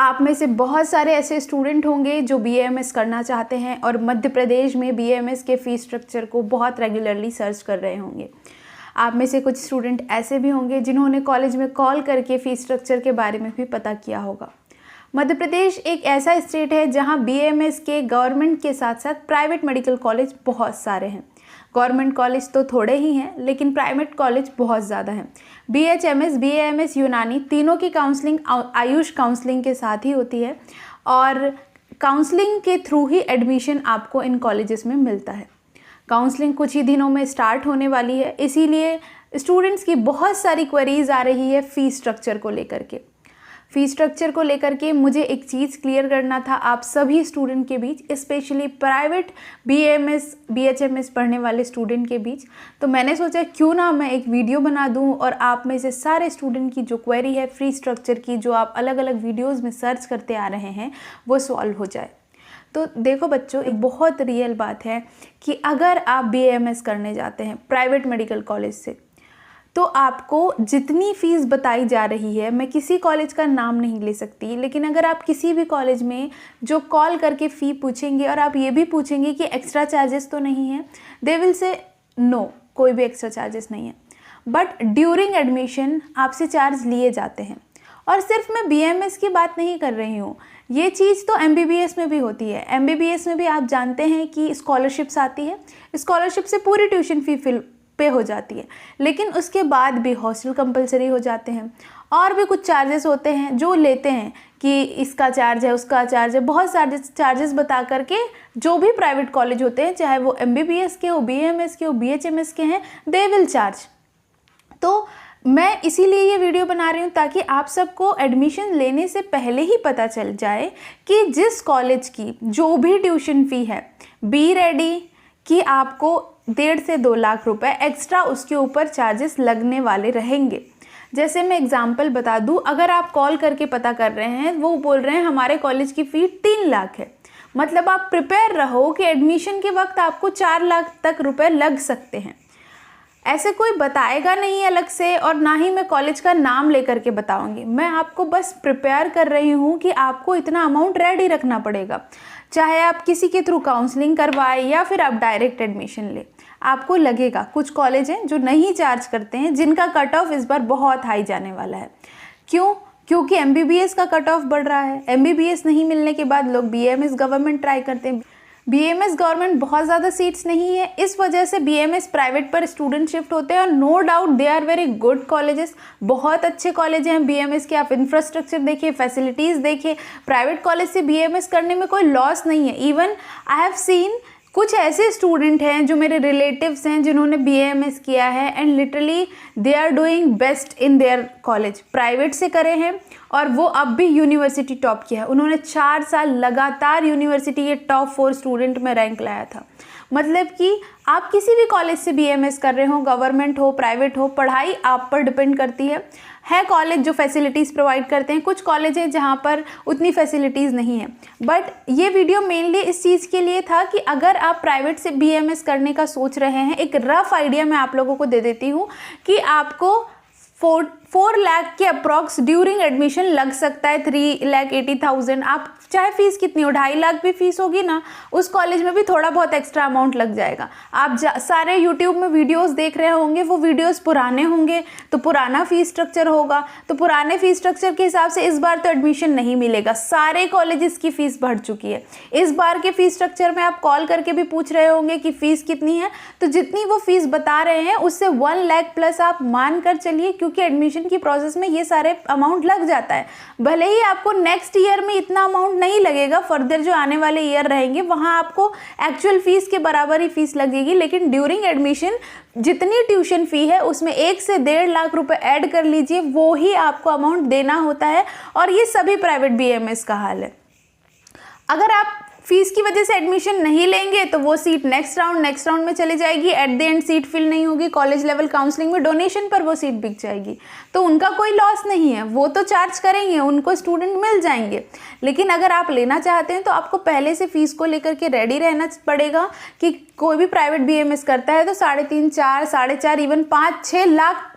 आप में से बहुत सारे ऐसे स्टूडेंट होंगे जो बीएएमएस करना चाहते हैं और मध्य प्रदेश में बीएएमएस के फ़ीस स्ट्रक्चर को बहुत रेगुलरली सर्च कर रहे होंगे। आप में से कुछ स्टूडेंट ऐसे भी होंगे जिन्होंने कॉलेज में कॉल करके फ़ीस स्ट्रक्चर के बारे में भी पता किया होगा। मध्य प्रदेश एक ऐसा स्टेट है जहां बीएएमएस के गवर्नमेंट के साथ साथ प्राइवेट मेडिकल कॉलेज बहुत सारे हैं। गवर्नमेंट कॉलेज तो थोड़े ही हैं, लेकिन प्राइवेट कॉलेज बहुत ज़्यादा हैं। बीएचएमएस, बीएएमएस, यूनानी तीनों की काउंसलिंग आयुष काउंसलिंग के साथ ही होती है और काउंसलिंग के थ्रू ही एडमिशन आपको इन कॉलेजेस में मिलता है। काउंसलिंग कुछ ही दिनों में स्टार्ट होने वाली है, इसीलिए स्टूडेंट्स की बहुत सारी क्वेरीज आ रही है फ़ीस स्ट्रक्चर को लेकर के। फ़ीस स्ट्रक्चर को लेकर के मुझे एक चीज़ क्लियर करना था आप सभी स्टूडेंट के बीच, स्पेशली प्राइवेट बीएएमएस बीएचएमएस पढ़ने वाले स्टूडेंट के बीच। तो मैंने सोचा क्यों ना मैं एक वीडियो बना दूं और आप में से सारे स्टूडेंट की जो क्वेरी है फ़ीस स्ट्रक्चर की, जो आप अलग अलग वीडियोज़ में सर्च करते आ रहे हैं, वो सॉल्व हो जाए। तो देखो बच्चों, एक बहुत रियल बात है कि अगर आप बीएएमएस करने जाते हैं प्राइवेट मेडिकल कॉलेज से, तो आपको जितनी फ़ीस बताई जा रही है, मैं किसी कॉलेज का नाम नहीं ले सकती, लेकिन अगर आप किसी भी कॉलेज में जो कॉल करके फ़ी पूछेंगे और आप ये भी पूछेंगे कि एक्स्ट्रा चार्जेस तो नहीं है, दे विल से नो, कोई भी एक्स्ट्रा चार्जेस नहीं है। बट ड्यूरिंग एडमिशन आपसे चार्ज लिए जाते हैं। और सिर्फ मैं बीएएमएस की बात नहीं कर रही हूँ, ये चीज़ तो एमबीबीएस में भी होती है। एमबीबीएस में भी आप जानते हैं कि स्कॉलरशिप्स आती है, स्कॉलरशिप से पूरी ट्यूशन फ़ी पे हो जाती है, लेकिन उसके बाद भी हॉस्टल कंपलसरी हो जाते हैं और भी कुछ चार्जेस होते हैं जो लेते हैं कि इसका चार्ज है, उसका चार्ज है, बहुत सारे चार्जेस बता करके जो भी प्राइवेट कॉलेज होते हैं, चाहे वो एमबीबीएस के हो, बीएएमएस के हो, बीएचएमएस के हैं, दे विल चार्ज। तो मैं इसीलिए ये वीडियो बना रही हूँ ताकि आप सबको एडमिशन लेने से पहले ही पता चल जाए कि जिस कॉलेज की जो भी ट्यूशन फ़ी है, बी रेडी कि आपको 1.5 से 2 लाख रुपए एक्स्ट्रा उसके ऊपर चार्जेस लगने वाले रहेंगे। जैसे मैं एग्जांपल बता दूं, अगर आप कॉल करके पता कर रहे हैं, वो बोल रहे हैं हमारे कॉलेज की फ़ी 3 लाख है, मतलब आप प्रिपेयर रहो कि एडमिशन के वक्त आपको 4 लाख तक रुपए लग सकते हैं। ऐसे कोई बताएगा नहीं अलग से, और ना ही मैं कॉलेज का नाम लेकर के बताऊंगी। मैं आपको बस प्रिपेयर कर रही हूँ कि आपको इतना अमाउंट रेडी रखना पड़ेगा, चाहे आप किसी के थ्रू काउंसलिंग करवाएं या फिर आप डायरेक्ट एडमिशन ले, आपको लगेगा। कुछ कॉलेज हैं जो नहीं चार्ज करते हैं, जिनका कट ऑफ इस बार बहुत हाई जाने वाला है। क्यों? क्योंकि एमबीबीएस का कट ऑफ बढ़ रहा है। एमबीबीएस नहीं मिलने के बाद लोग बीएएमएस गवर्नमेंट ट्राई करते हैं। बीएमएस गवर्नमेंट बहुत ज़्यादा सीट्स नहीं है, इस वजह से बीएमएस प्राइवेट पर स्टूडेंट शिफ्ट होते हैं और no doubt they are very good colleges. बहुत अच्छे कॉलेज हैं बीएमएस के, आप इंफ्रास्ट्रक्चर देखिए, फैसिलिटीज़ देखिए। प्राइवेट कॉलेज से बीएमएस करने में कोई लॉस नहीं है। इवन आई हैव सीन कुछ ऐसे स्टूडेंट हैं जो मेरे रिलेटिव्स हैं जिन्होंने बीएएमएस किया है and literally they are doing best in their college. Private से करे हैं और वो अब भी यूनिवर्सिटी टॉप किया है। उन्होंने 4 साल लगातार यूनिवर्सिटी के टॉप 4 स्टूडेंट में रैंक लाया था। मतलब कि आप किसी भी कॉलेज से बीएमएस कर रहे हो, गवर्नमेंट हो, प्राइवेट हो, पढ़ाई आप पर डिपेंड करती है। कॉलेज जो फैसिलिटीज़ प्रोवाइड करते हैं, कुछ कॉलेज हैं जहाँ पर उतनी फैसिलिटीज़ नहीं है। बट ये वीडियो मेनली इस चीज़ के लिए था कि अगर आप प्राइवेट से बीएमएस करने का सोच रहे हैं, एक रफ आइडिया मैं आप लोगों को दे देती हूँ कि आपको 4 लाख के अप्रॉक्स ड्यूरिंग एडमिशन लग सकता है। 3,80,000, आप चाहे फीस कितनी हो, 2.5 लाख भी फीस होगी ना, उस कॉलेज में भी थोड़ा बहुत एक्स्ट्रा अमाउंट लग जाएगा। आप सारे यूट्यूब में वीडियोस देख रहे होंगे, वो वीडियोस पुराने होंगे तो पुराना फीस स्ट्रक्चर होगा, तो पुराने फीस स्ट्रक्चर के हिसाब से इस बार तो एडमिशन नहीं मिलेगा। सारे कॉलेजेस की फ़ीस बढ़ चुकी है। इस बार के फीस स्ट्रक्चर में आप कॉल करके भी पूछ रहे होंगे कि फ़ीस कितनी है, तो जितनी वो फीस बता रहे हैं उससे 1 लाख प्लस आप मान कर चलिए, क्योंकि एडमिशन की प्रोसेस में ये सारे अमाउंट लग जाता है। भले ही आपको नेक्स्ट ईयर में इतना अमाउंट नहीं लगेगा, फर्दर जो आने वाले ईयर रहेंगे वहां आपको एक्चुअल फीस के बराबर ही फीस लगेगी, लेकिन ड्यूरिंग एडमिशन जितनी ट्यूशन फी है उसमें 1 से 1.5 लाख रुपए ऐड कर लीजिए, वो ही आपको अमाउंट देना होता है। और ये सभी प्राइवेट बीएमएस का हाल है। अगर आप फीस की वजह से एडमिशन नहीं लेंगे तो वो सीट नेक्स्ट राउंड में चली जाएगी। At the end seat fill नहीं होगी, कॉलेज लेवल काउंसलिंग में डोनेशन पर वो सीट बिक जाएगी, तो उनका कोई लॉस नहीं है, वो तो चार्ज करेंगे, उनको स्टूडेंट मिल जाएंगे। लेकिन अगर आप लेना चाहते हैं तो आपको पहले से फीस को लेकर के रेडी रहना पड़ेगा कि कोई भी प्राइवेट बीएमएस करता है तो 3.5, 4, 4.5, इवन 5-6 लाख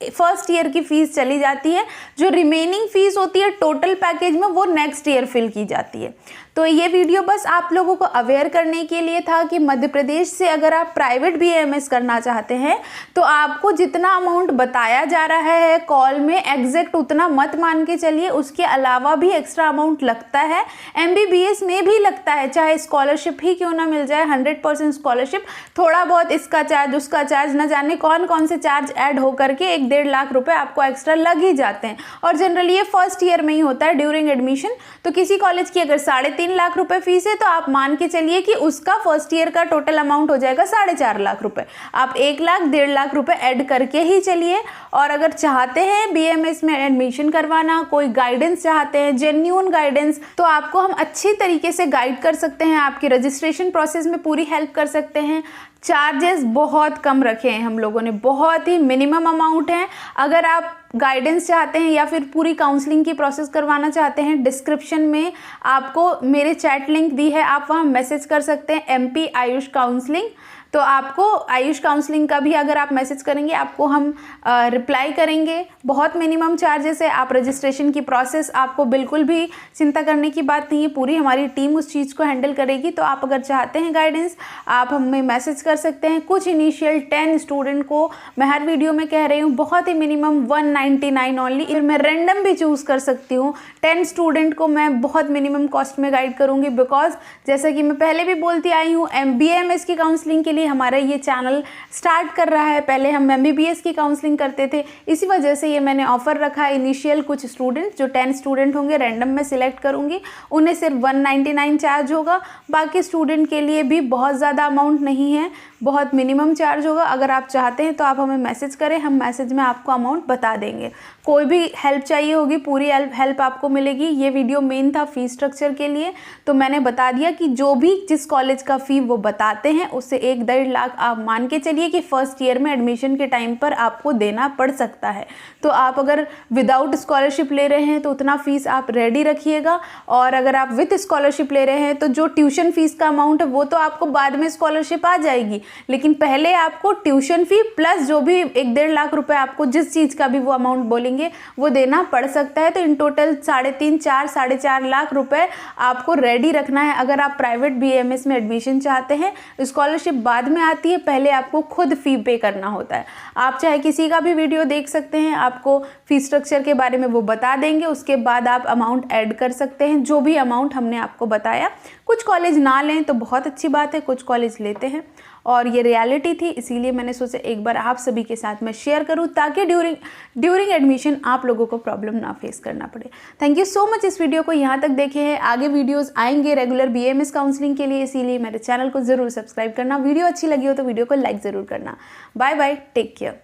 फर्स्ट ईयर की फ़ीस चली जाती है, जो रिमेनिंग फ़ीस होती है टोटल पैकेज में वो नेक्स्ट ईयर फिल की जाती है। तो ये वीडियो बस आप लोगों को अवेयर करने के लिए था कि मध्य प्रदेश से अगर आप प्राइवेट BAMS करना चाहते हैं तो आपको जितना अमाउंट बताया जा रहा है कॉल में एग्जैक्ट उतना मत मान के चलिए, उसके अलावा भी एक्स्ट्रा अमाउंट लगता है। MBBS में भी लगता है, चाहे स्कॉलरशिप ही क्यों ना मिल जाए, 100% स्कॉलरशिप, थोड़ा बहुत इसका चार्ज उसका चार्ज, न जाने कौन कौन से चार्ज ऐड हो करके 1-1.5 लाख रुपए आपको एक्स्ट्रा लग ही जाते हैं। और जनरली ये फर्स्ट ईयर में ही होता है ड्यूरिंग एडमिशन। तो किसी कॉलेज की अगर 3.5 लाख रुपए फीस है तो आप मान के चलिए कि उसका फर्स्ट ईयर का टोटल अमाउंट हो जाएगा 4.5 लाख रुपए। आप 1 लाख 1.5 लाख रुपए ऐड करके ही चलिए। और अगर चाहते हैं BAMS में एडमिशन करवाना, कोई गाइडेंस चाहते हैं, जेन्युइन गाइडेंस, तो आपको हम अच्छी तरीके से गाइड कर सकते हैं, आपकी रजिस्ट्रेशन प्रोसेस में पूरी हेल्प कर सकते हैं। चार्जेस बहुत कम रखे हैं हम लोगों ने, बहुत ही मिनिमम अमाउंट है। अगर आप गाइडेंस चाहते हैं या फिर पूरी काउंसलिंग की प्रोसेस करवाना चाहते हैं, डिस्क्रिप्शन में आपको मेरे चैट लिंक दी है, आप वहाँ मैसेज कर सकते हैं MP आयुष काउंसलिंग। तो आपको आयुष काउंसलिंग का भी अगर आप मैसेज करेंगे आपको हम रिप्लाई करेंगे। बहुत मिनिमम चार्जेस है। आप रजिस्ट्रेशन की प्रोसेस, आपको बिल्कुल भी चिंता करने की बात नहीं है, पूरी हमारी टीम उस चीज़ को हैंडल करेगी। तो आप अगर चाहते हैं गाइडेंस, आप हमें मैसेज कर सकते हैं। कुछ इनिशियल 10 स्टूडेंट को मैं हर वीडियो में कह रही हूँ, बहुत ही मिनिमम 199 ओनली। फिर मैं रैंडम भी चूज़ कर सकती हूँ। 10 स्टूडेंट को मैं बहुत मिनिमम कॉस्ट में गाइड करूँगी, बिकॉज जैसा कि मैं पहले भी बोलती आई हूँ, BAMS की काउंसलिंग के लिए हमारा ये चैनल स्टार्ट कर रहा है। पहले हम MBBS की काउंसलिंग करते थे, इसी वजह से ये मैंने ऑफर रखा है। इनिशियल कुछ स्टूडेंट, जो 10 स्टूडेंट होंगे रैंडम में सिलेक्ट करूंगी, उन्हें सिर्फ 199 चार्ज होगा। बाकी स्टूडेंट के लिए भी बहुत ज़्यादा अमाउंट नहीं है, बहुत मिनिमम चार्ज होगा। अगर आप चाहते हैं तो आप हमें मैसेज करें, हम मैसेज में आपको अमाउंट बता देंगे। कोई भी हेल्प चाहिए होगी पूरी हेल्प आपको मिलेगी। ये वीडियो मेन था फीस स्ट्रक्चर के लिए, तो मैंने बता दिया कि जो भी जिस कॉलेज का फ़ी वो बताते हैं उससे 1-1.5 लाख आप मान के चलिए कि फर्स्ट ईयर में एडमिशन के टाइम पर आपको देना पड़ सकता है। तो आप अगर विदाउट स्कॉलरशिप ले रहे हैं तो उतना फ़ीस आप रेडी रखिएगा, और अगर आप विथ स्कॉलरशिप ले रहे हैं तो जो ट्यूशन फ़ीस का अमाउंट है वो तो आपको बाद में स्कॉलरशिप आ जाएगी, लेकिन पहले आपको ट्यूशन फ़ी प्लस जो भी 1-1.5 लाख रुपए आपको जिस चीज़ का भी वो अमाउंट बोलेंगे वो देना पड़ सकता है। तो इन टोटल 3.5-4 लाख रुपए आपको रेडी रखना है अगर आप प्राइवेट BAMS में एडमिशन चाहते हैं। स्कॉलरशिप बाद में आती है, पहले आपको खुद फ़ी पे करना होता है। आप चाहे किसी का भी वीडियो देख सकते हैं, आपको फ़ीस स्ट्रक्चर के बारे में वो बता देंगे, उसके बाद आप अमाउंट ऐड कर सकते हैं, जो भी अमाउंट हमने आपको बताया। कुछ कॉलेज ना लें तो बहुत अच्छी बात है, कुछ कॉलेज लेते हैं, और ये रियलिटी थी, इसीलिए मैंने सोचा एक बार आप सभी के साथ मैं शेयर करूं ताकि ड्यूरिंग एडमिशन आप लोगों को प्रॉब्लम ना फेस करना पड़े। थैंक यू सो मच इस वीडियो को यहाँ तक देखे हैं। आगे वीडियोस आएंगे रेगुलर BAMS काउंसलिंग के लिए, इसीलिए मेरे चैनल को ज़रूर सब्सक्राइब करना। वीडियो अच्छी लगी हो तो वीडियो को लाइक ज़रूर करना। Bye bye, take care.